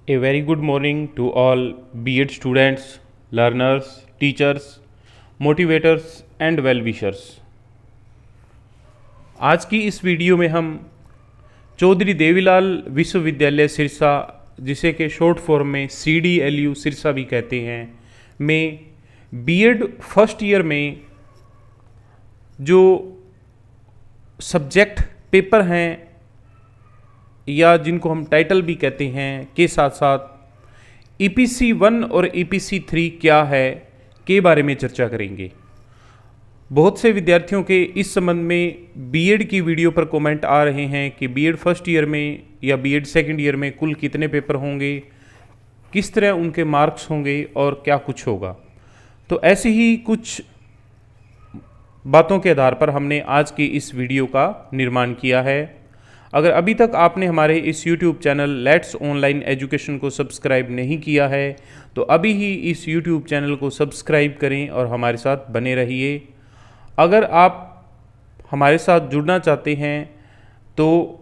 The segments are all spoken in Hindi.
A very good morning to all B.Ed students, learners, teachers, motivators and well wishers। आज की इस वीडियो में हम चौधरी देवीलाल विश्वविद्यालय सिरसा, जिसे के शॉर्ट फॉर्म में CDLU सिरसा भी कहते हैं, में B.Ed फर्स्ट ईयर में जो सब्जेक्ट पेपर हैं या जिनको हम टाइटल भी कहते हैं के साथ साथ EPC 1 और EPC 3 क्या है के बारे में चर्चा करेंगे। बहुत से विद्यार्थियों के इस संबंध में B.Ed की वीडियो पर कमेंट आ रहे हैं कि B.Ed फर्स्ट ईयर में या B.Ed सेकंड ईयर में कुल कितने पेपर होंगे, किस तरह उनके मार्क्स होंगे और क्या कुछ होगा। तो ऐसी ही कुछ बातों के आधार पर हमने आज की इस वीडियो का निर्माण किया है। अगर अभी तक आपने हमारे इस YouTube channel let's online education को सब्सक्राइब नहीं किया है तो अभी ही इस YouTube चैनल को सब्सक्राइब करें और हमारे साथ बने रहिए। अगर आप हमारे साथ जुड़ना चाहते हैं तो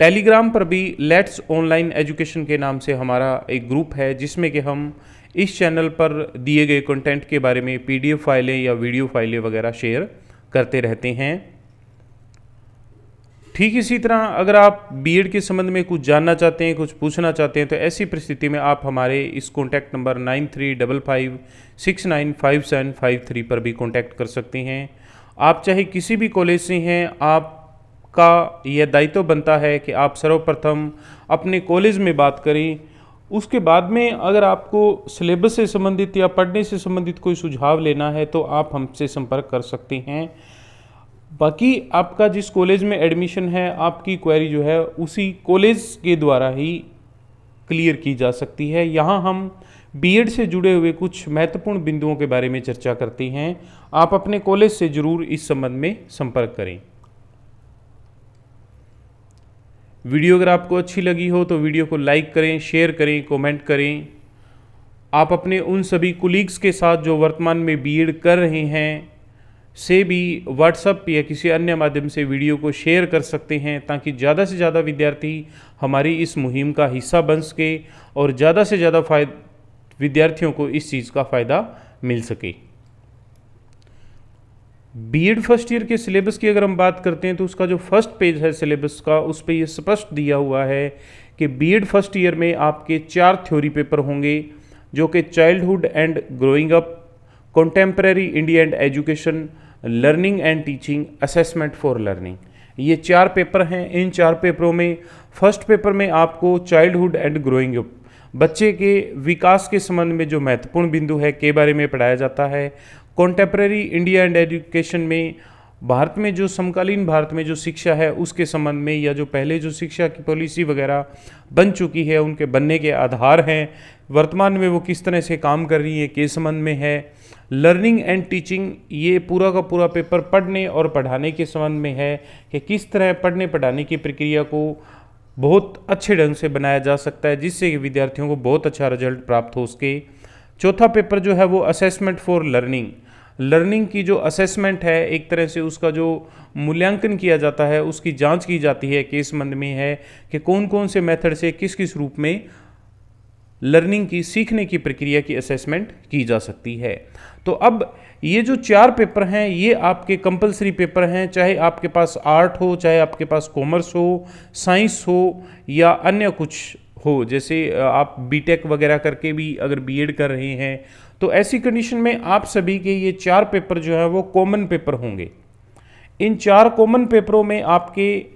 टेलीग्राम पर भी लेट्स ऑनलाइन एजुकेशन के नाम से हमारा एक ग्रुप है, जिसमें कि हम इस चैनल पर दिए गए कंटेंट के बारे में PDF फाइलें या वीडियो फाइलें वगैरह शेयर करते रहते हैं। ठीक इसी तरह अगर आप B.Ed के संबंध में कुछ जानना चाहते हैं, कुछ पूछना चाहते हैं, तो ऐसी परिस्थिति में आप हमारे इस कॉन्टैक्ट नंबर 9355695753 पर भी कॉन्टैक्ट कर सकते हैं। आप चाहे किसी भी कॉलेज से हैं, आपका यह दायित्व बनता है कि आप सर्वप्रथम अपने कॉलेज में बात करें। उसके बाद में अगर आपको सिलेबस से संबंधित या पढ़ने से संबंधित कोई सुझाव लेना है तो आप हमसे संपर्क कर सकते हैं। बाकी आपका जिस कॉलेज में एडमिशन है, आपकी क्वेरी जो है उसी कॉलेज के द्वारा ही क्लियर की जा सकती है। यहाँ हम B.Ed से जुड़े हुए कुछ महत्वपूर्ण बिंदुओं के बारे में चर्चा करते हैं। आप अपने कॉलेज से जरूर इस संबंध में संपर्क करें। वीडियो अगर आपको अच्छी लगी हो तो वीडियो को लाइक करें, शेयर करें, कमेंट करें। आप अपने उन सभी कोलीग्स के साथ जो वर्तमान में B.Ed कर रहे हैं से भी व्हाट्सएप या किसी अन्य माध्यम से वीडियो को शेयर कर सकते हैं, ताकि ज़्यादा से ज़्यादा विद्यार्थी हमारी इस मुहिम का हिस्सा बन सके और ज़्यादा से ज़्यादा विद्यार्थियों को इस चीज़ का फ़ायदा मिल सके। B.Ed फर्स्ट ईयर के सिलेबस की अगर हम बात करते हैं तो उसका जो फर्स्ट पेज है सिलेबस का, उस पर यह स्पष्ट दिया हुआ है कि B.Ed फर्स्ट ईयर में आपके 4 थ्योरी पेपर होंगे, जो कि childhood and growing up, contemporary India and education, learning and teaching, assessment for learning. ये 4 पेपर हैं। इन 4 पेपरों में फर्स्ट पेपर में आपको चाइल्डहुड एंड ग्रोइंग अप, बच्चे के विकास के संबंध में जो महत्वपूर्ण बिंदु है के बारे में पढ़ाया जाता है। कंटेम्प्रेरी इंडिया एंड एजुकेशन में भारत में जो समकालीन भारत में जो शिक्षा है उसके संबंध में, या जो पहले जो शिक्षा की पॉलिसी वगैरह बन चुकी है, उनके बनने के आधार हैं, वर्तमान में वो किस तरह से काम कर रही है के संबंध में है। लर्निंग एंड टीचिंग, ये पूरा का पूरा पेपर पढ़ने और पढ़ाने के संबंध में है कि किस तरह पढ़ने पढ़ाने की प्रक्रिया को बहुत अच्छे ढंग से बनाया जा सकता है, जिससे कि विद्यार्थियों को बहुत अच्छा रिजल्ट प्राप्त हो सके। चौथा पेपर जो है वो असेसमेंट फॉर लर्निंग, लर्निंग की जो असेसमेंट है, एक तरह से उसका जो मूल्यांकन किया जाता है, उसकी जांच की जाती है के संबंध में है कि कौन कौन से मेथड से किस किस रूप में लर्निंग की, सीखने की प्रक्रिया की असेसमेंट की जा सकती है। तो अब ये जो 4 पेपर हैं ये आपके कंपलसरी पेपर हैं, चाहे आपके पास आर्ट हो, चाहे आपके पास कॉमर्स हो, साइंस हो या अन्य कुछ हो, जैसे आप B.Tech वगैरह करके भी अगर B.Ed कर रहे हैं तो ऐसी कंडीशन में आप सभी के ये 4 पेपर जो है वो कॉमन पेपर होंगे। इन 4 कॉमन पेपरों में आपके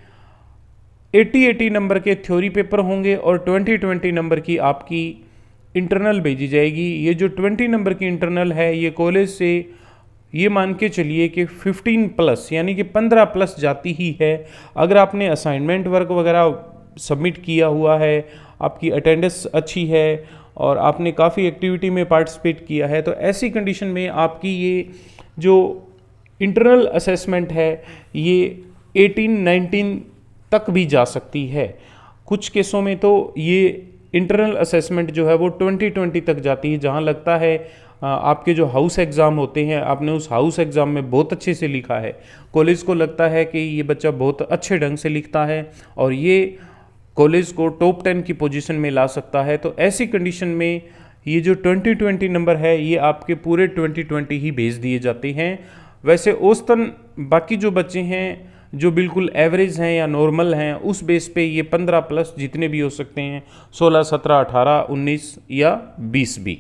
80 नंबर के थ्योरी पेपर होंगे और 20 नंबर की आपकी इंटरनल भेजी जाएगी। ये जो 20 नंबर की इंटरनल है ये कॉलेज से ये मान के चलिए कि 15 प्लस यानी कि 15 प्लस जाती ही है। अगर आपने असाइनमेंट वर्क वगैरह सबमिट किया हुआ है, आपकी अटेंडेंस अच्छी है और आपने काफ़ी एक्टिविटी में पार्टिसिपेट किया है, तो ऐसी कंडीशन में आपकी ये जो इंटरनल असेसमेंट है ये 18-19 तक भी जा सकती है। कुछ केसों में तो ये इंटरनल असेसमेंट जो है वो 2020 तक जाती है, जहाँ लगता है आपके जो हाउस एग्ज़ाम होते हैं, आपने उस हाउस एग्ज़ाम में बहुत अच्छे से लिखा है, कॉलेज को लगता है कि ये बच्चा बहुत अच्छे ढंग से लिखता है और ये कॉलेज को टॉप 10 की पोजीशन में ला सकता है। तो ऐसी कंडीशन में ये जो 2020 नंबर है ये आपके पूरे 2020 ही भेज दिए जाते हैं। वैसे औसतन बाकी जो बच्चे हैं जो बिल्कुल एवरेज हैं या नॉर्मल हैं उस बेस पे ये 15 प्लस जितने भी हो सकते हैं, 16, 17, 18, 19 या 20 भी।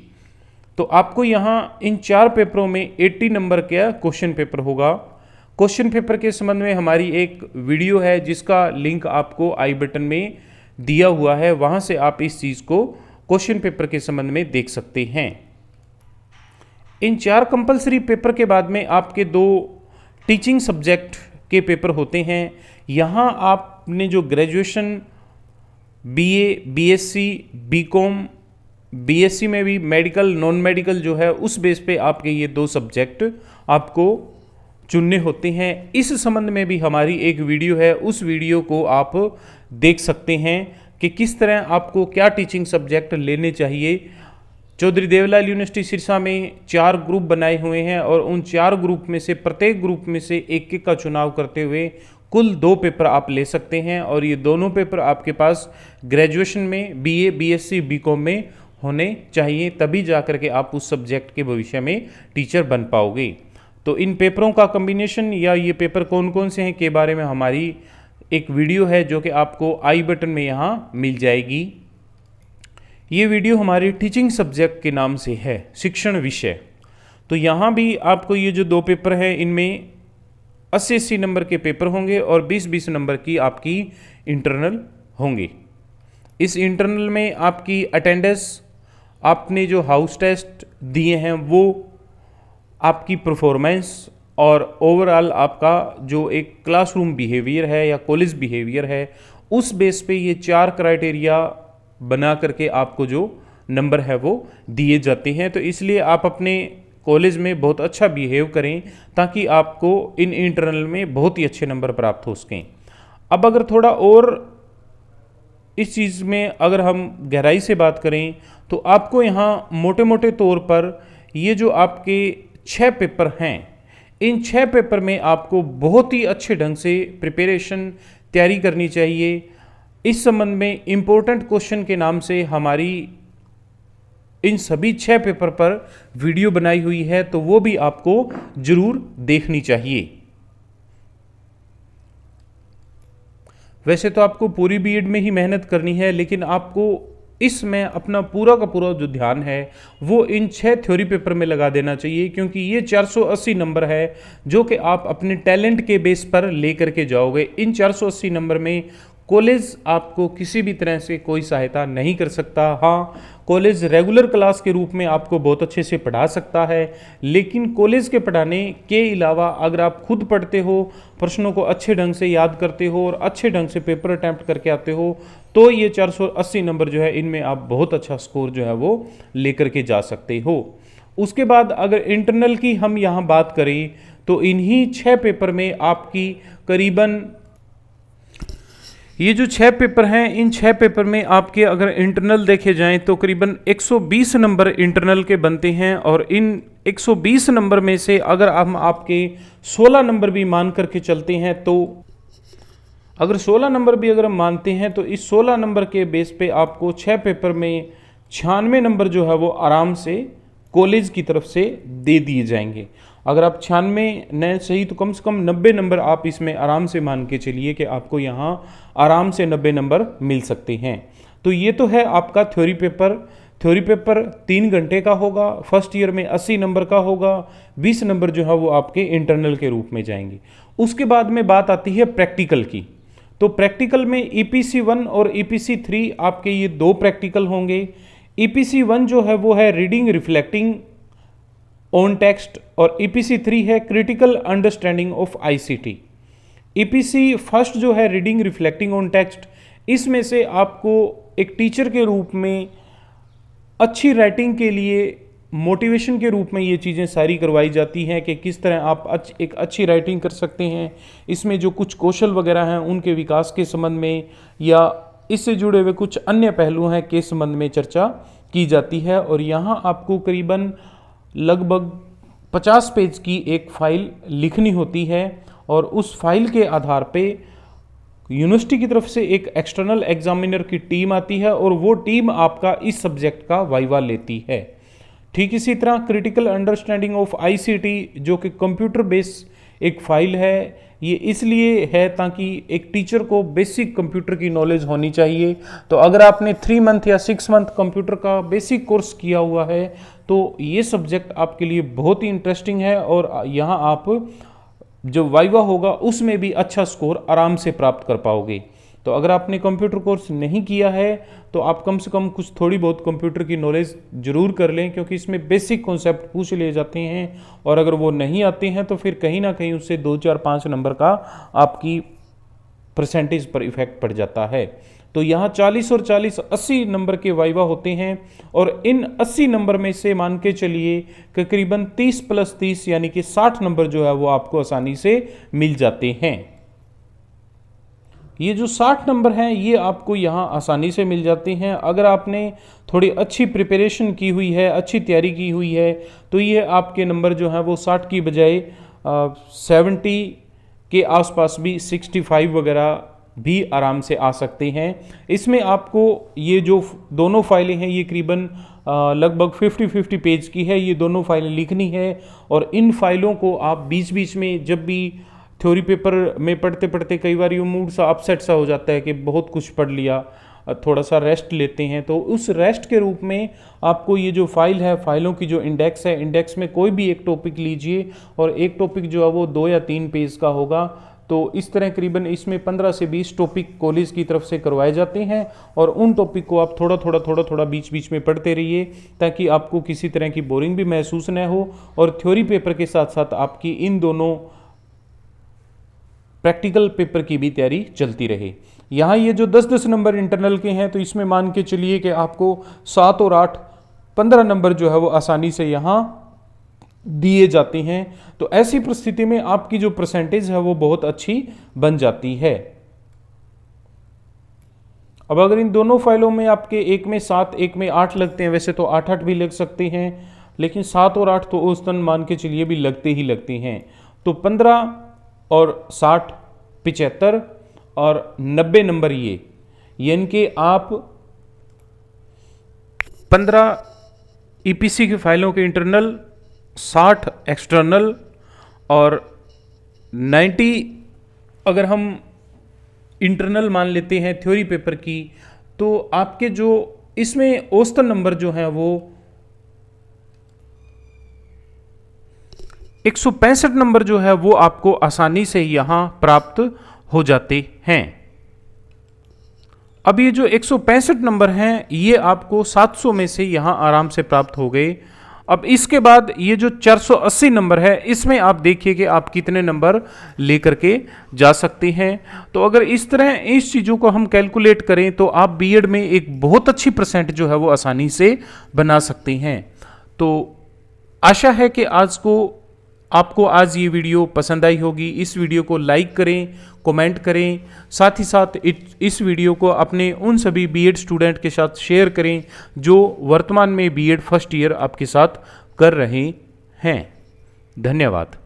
तो आपको यहाँ इन 4 पेपरों में 80 नंबर का क्वेश्चन पेपर होगा। क्वेश्चन पेपर के संबंध में हमारी एक वीडियो है जिसका लिंक आपको आई बटन में दिया हुआ है, वहाँ से आप इस चीज़ को क्वेश्चन पेपर के संबंध में देख सकते हैं। इन 4 कंपलसरी पेपर के बाद में आपके 2 टीचिंग सब्जेक्ट के पेपर होते हैं। यहाँ आपने जो graduation BA, BSc, BCom, BSc में भी मेडिकल, नॉन मेडिकल जो है उस बेस पे आपके ये 2 सब्जेक्ट आपको चुनने होते हैं। इस संबंध में भी हमारी एक वीडियो है, उस वीडियो को आप देख सकते हैं कि किस तरह आपको क्या टीचिंग सब्जेक्ट लेने चाहिए। चौधरी देवलाल यूनिवर्सिटी सिरसा में 4 ग्रुप बनाए हुए हैं और उन 4 ग्रुप में से प्रत्येक ग्रुप में से एक का चुनाव करते हुए कुल 2 पेपर आप ले सकते हैं और ये दोनों पेपर आपके पास ग्रेजुएशन में बीए, बीएससी, बीकॉम में होने चाहिए, तभी जा करके आप उस सब्जेक्ट के भविष्य में टीचर बन पाओगे। तो इन पेपरों का कॉम्बिनेशन या ये पेपर कौन कौन से हैं के बारे में हमारी एक वीडियो है जो कि आपको आई बटन में यहाँ मिल जाएगी। ये वीडियो हमारी टीचिंग सब्जेक्ट के नाम से है, शिक्षण विषय। तो यहाँ भी आपको ये जो 2 पेपर हैं इनमें 80-80 नंबर के पेपर होंगे और 20-20 नंबर की आपकी इंटरनल होंगी। इस इंटरनल में आपकी अटेंडेंस, आपने जो हाउस टेस्ट दिए हैं वो, आपकी परफॉर्मेंस और ओवरऑल आपका जो एक क्लासरूम बिहेवियर है या कॉलेज बिहेवियर है, उस बेस पे ये 4 क्राइटेरिया बना करके आपको जो नंबर है वो दिए जाते हैं। तो इसलिए आप अपने कॉलेज में बहुत अच्छा बिहेव करें ताकि आपको इन इंटरनल में बहुत ही अच्छे नंबर प्राप्त हो सकें। अब अगर थोड़ा और इस चीज़ में अगर हम गहराई से बात करें तो आपको यहाँ मोटे मोटे तौर पर ये जो आपके 6 पेपर हैं, इन 6 पेपर में आपको बहुत ही अच्छे ढंग से प्रिपरेशन तैयारी करनी चाहिए। इस संबंध में इम्पोर्टेंट क्वेश्चन के नाम से हमारी इन सभी 6 पेपर पर वीडियो बनाई हुई है, तो वो भी आपको जरूर देखनी चाहिए। वैसे तो आपको पूरी बीएड में ही मेहनत करनी है, लेकिन आपको इसमें अपना पूरा का पूरा जो ध्यान है वो इन 6 थ्योरी पेपर में लगा देना चाहिए, क्योंकि ये 480 नंबर है जो कि आप अपने टैलेंट के बेस पर लेकर के जाओगे। इन 480 नंबर में कॉलेज आपको किसी भी तरह से कोई सहायता नहीं कर सकता। हाँ, कॉलेज रेगुलर क्लास के रूप में आपको बहुत अच्छे से पढ़ा सकता है, लेकिन कॉलेज के पढ़ाने के अलावा अगर आप खुद पढ़ते हो, प्रश्नों को अच्छे ढंग से याद करते हो और अच्छे ढंग से पेपर अटैम्प्ट करके आते हो, तो ये 480 नंबर जो है इनमें आप बहुत अच्छा स्कोर जो है वो लेकर के जा सकते हो। उसके बाद अगर इंटरनल की हम यहाँ बात करें तो इन्हीं 6 पेपर में आपकी करीबन ये जो 6 पेपर हैं, इन 6 पेपर में आपके अगर इंटरनल देखे जाएं तो करीबन 120 नंबर इंटरनल के बनते हैं और इन 120 नंबर में से अगर हम आपके 16 नंबर भी मान करके चलते हैं, तो अगर 16 नंबर भी अगर हम मानते हैं तो इस 16 नंबर के बेस पे आपको 6 पेपर में 96 नंबर जो है वो आराम से कॉलेज की तरफ से दे दिए जाएंगे। अगर आप 96 न सही तो कम से कम 90 नंबर आप इसमें आराम से मान के चलिए कि आपको यहाँ आराम से 90 नंबर मिल सकते हैं। तो ये तो है आपका थ्योरी पेपर। थ्योरी पेपर 3 घंटे का होगा, फर्स्ट ईयर में 80 नंबर का होगा, 20 नंबर जो है वो आपके इंटरनल के रूप में जाएंगे। उसके बाद में बात आती है प्रैक्टिकल की। तो प्रैक्टिकल में EPC 1 और EPC 3 आपके ये 2 प्रैक्टिकल होंगे। EPC 1 जो है वो है रीडिंग रिफ्लेक्टिंग ऑन टेक्स्ट और EPC 3 है critical understanding of ICT। EPC first जो है रीडिंग रिफ्लेक्टिंग ऑन टेक्स्ट, इसमें से आपको एक टीचर के रूप में अच्छी राइटिंग के लिए मोटिवेशन के रूप में ये चीज़ें सारी करवाई जाती हैं कि किस तरह आप एक अच्छी राइटिंग कर सकते हैं। इसमें जो कुछ कौशल वगैरह हैं उनके विकास के संबंध में या इससे जुड़े हुए कुछ अन्य पहलू हैं के संबंध में चर्चा की जाती है। और यहाँ आपको करीबन लगभग 50 पेज की एक फ़ाइल लिखनी होती है और उस फाइल के आधार पे यूनिवर्सिटी की तरफ से एक एक्सटर्नल एग्जामिनर की टीम आती है और वो टीम आपका इस सब्जेक्ट का वाइवा लेती है। ठीक इसी तरह क्रिटिकल अंडरस्टैंडिंग ऑफ आईसीटी जो कि कंप्यूटर बेस एक फाइल है, ये इसलिए है ताकि एक टीचर को बेसिक कंप्यूटर की नॉलेज होनी चाहिए। तो अगर आपने 3 मंथ या 6 मंथ कंप्यूटर का बेसिक कोर्स किया हुआ है तो ये सब्जेक्ट आपके लिए बहुत ही इंटरेस्टिंग है और यहाँ आप जो वाइवा होगा उसमें भी अच्छा स्कोर आराम से प्राप्त कर पाओगे। तो अगर आपने कंप्यूटर कोर्स नहीं किया है तो आप कम से कम कुछ थोड़ी बहुत कंप्यूटर की नॉलेज जरूर कर लें, क्योंकि इसमें बेसिक कॉन्सेप्ट पूछ लिए जाते हैं और अगर वो नहीं आते हैं तो फिर कहीं ना कहीं उससे 2, 4, 5 नंबर का आपकी परसेंटेज पर इफेक्ट पड़ जाता है। तो यहाँ 40 और 40 80 नंबर के वाइवा होते हैं और इन 80 नंबर में से मान के चलिए तकरीबन 30 + 30 यानी कि 60 नंबर जो है वो आपको आसानी से मिल जाते हैं। ये जो 60 नंबर हैं ये आपको यहाँ आसानी से मिल जाते हैं अगर आपने थोड़ी अच्छी प्रिपरेशन की हुई है, अच्छी तैयारी की हुई है, तो ये आपके नंबर जो हैं वो 60 की बजाय 70 के आसपास भी 65 वगैरह भी आराम से आ सकते हैं। इसमें आपको ये जो दोनों फाइलें हैं ये करीबन लगभग 50-50 पेज की है, ये दोनों फाइलें लिखनी है और इन फाइलों को आप बीच बीच में जब भी थ्योरी पेपर में पढ़ते पढ़ते कई बार ये मूड सा अपसेट सा हो जाता है कि बहुत कुछ पढ़ लिया, थोड़ा सा रेस्ट लेते हैं, तो उस रेस्ट के रूप में आपको ये जो फाइल है, फाइलों की जो इंडेक्स है, इंडेक्स में कोई भी एक टॉपिक लीजिए और एक टॉपिक जो है वो 2 या 3 पेज का होगा। तो इस तरह करीबन इसमें 15 से 20 टॉपिक कॉलेज की तरफ से करवाए जाते हैं और उन टॉपिक को आप थोड़ा थोड़ा बीच बीच में पढ़ते रहिए ताकि आपको किसी तरह की बोरिंग भी महसूस न हो और थ्योरी पेपर के साथ साथ आपकी इन दोनों प्रैक्टिकल पेपर की भी तैयारी चलती रहे। यहाँ ये जो 10-10 नंबर इंटरनल के हैं तो इसमें मान के चलिए कि आपको 7 और 8 15 नंबर जो है वो आसानी से यहाँ दिए जाते हैं। तो ऐसी परिस्थिति में आपकी जो परसेंटेज है वो बहुत अच्छी बन जाती है। अब अगर इन दोनों फाइलों में आपके एक में 7 एक में 8 लगते हैं, वैसे तो 8-8 भी लग सकते हैं, लेकिन 7 और 8 तो औसतन मान के चलिए भी लगते ही लगते हैं। तो 15 और 60 75 और 90 नंबर ये, यानी कि आप 15 ईपीसी की फाइलों के इंटरनल, 60 एक्सटर्नल और 90 अगर हम इंटरनल मान लेते हैं थ्योरी पेपर की, तो आपके जो इसमें औसतन नंबर जो हैं वो 165 नंबर जो है वो आपको आसानी से यहां प्राप्त हो जाते हैं। अब ये जो 165 नंबर हैं ये आपको 700 में से यहां आराम से प्राप्त हो गए। अब इसके बाद ये जो 480 नंबर है इसमें आप देखिए कि आप कितने नंबर लेकर के जा सकते हैं। तो अगर इस तरह इस चीज़ों को हम कैलकुलेट करें तो आप बीएड में एक बहुत अच्छी परसेंट जो है वो आसानी से बना सकते हैं। तो आशा है कि आपको आज ये वीडियो पसंद आई होगी। इस वीडियो को लाइक करें, कमेंट करें, साथ ही साथ इस वीडियो को अपने उन सभी बीएड स्टूडेंट के साथ शेयर करें जो वर्तमान में बीएड फर्स्ट ईयर आपके साथ कर रहे हैं। धन्यवाद।